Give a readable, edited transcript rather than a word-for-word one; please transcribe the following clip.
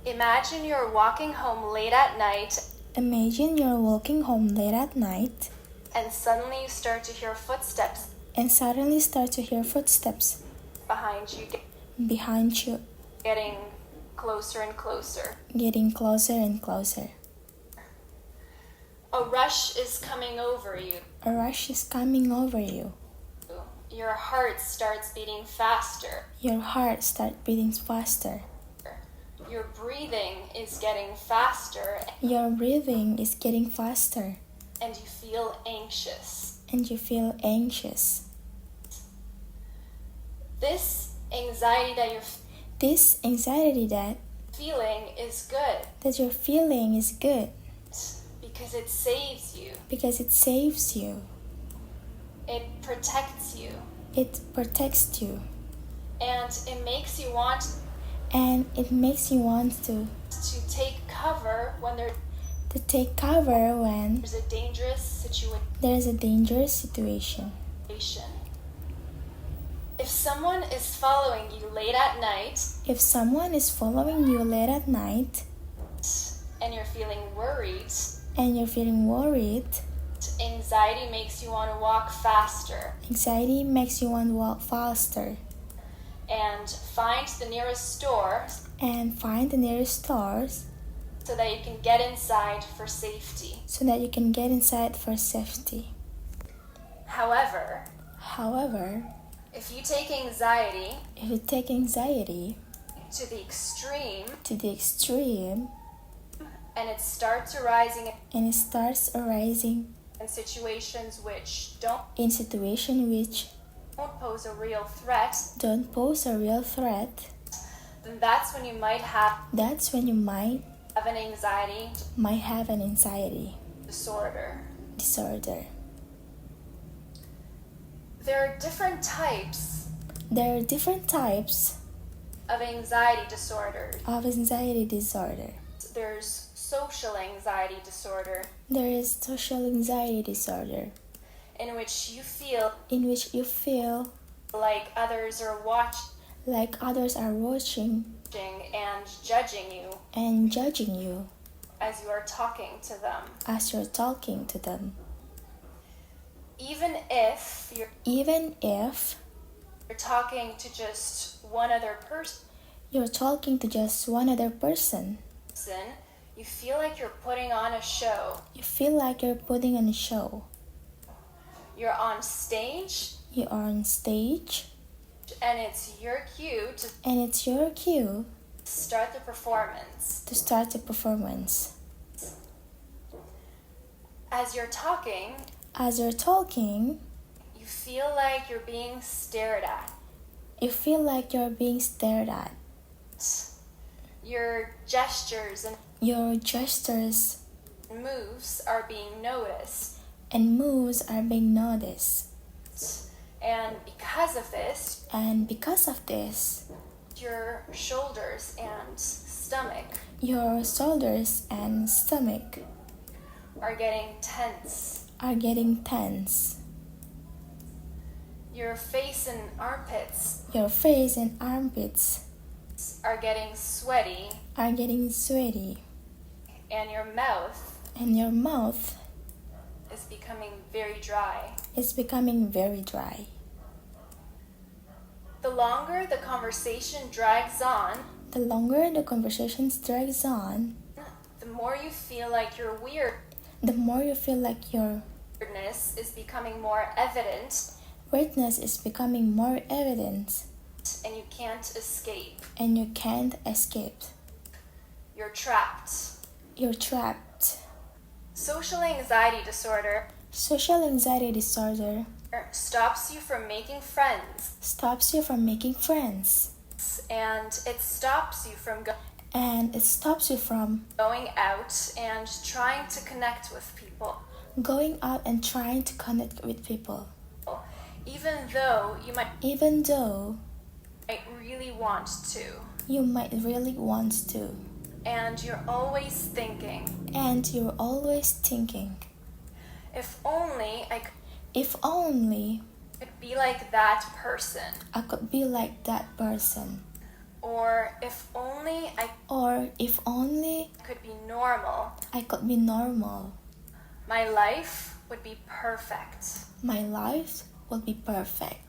Imagine you're walking home late at night Imagine you're walking home late at night and suddenly you start to hear footsteps behind you getting closer and closer. getting closer and closer. A rush is coming over you. A rush is coming over you. Your heart starts beating faster. Your heart starts beating faster. Your breathing is getting faster Your breathing is getting faster and you feel anxious. and you feel anxious. This anxiety that you're This anxiety feeling is good that you're feeling is good because it saves you. because it saves you. It protects you. It protects you. And it makes you want And it makes you want to take cover when take cover when there's a dangerous there's a dangerous situation. If someone is following you late at night If someone is following you late at night and you're feeling worried, anxiety makes you want to walk faster Anxiety makes you want to walk faster and find the nearest store and find the nearest stores so that you can get inside for safety. However, if you take anxiety to the extreme and it starts arising and it starts arising in situations which don't pose a real threat, don't pose a real threat, then that's when you might have an anxiety disorder. There are different types of anxiety disorders. There's social anxiety disorder, There is social anxiety disorder, in which you feel like others are watching and judging you as you are talking to them. Even if you're talking to just one other person, you feel like you're putting on a show. You're on stage, and it's your cue to start the performance. As you're talking, you feel like you're being stared at. Your gestures and moves are being noticed. And because of this, your shoulders and stomach are getting tense. Your face and armpits are getting sweaty, and your mouth is becoming very dry. The longer the conversation drags on, The longer the conversation drags on, the more you feel like your the more you feel like your weirdness is becoming more evident, weirdness is becoming more evident, and you can't escape. You're trapped. Social anxiety disorder stops you from making friends, and it stops you from going out and trying to connect with people. Even though you might really want to. And you're always thinking, if only I could be like that person. Or if only I Or if only could be normal, I could be normal, my life would be perfect. my life will be perfect.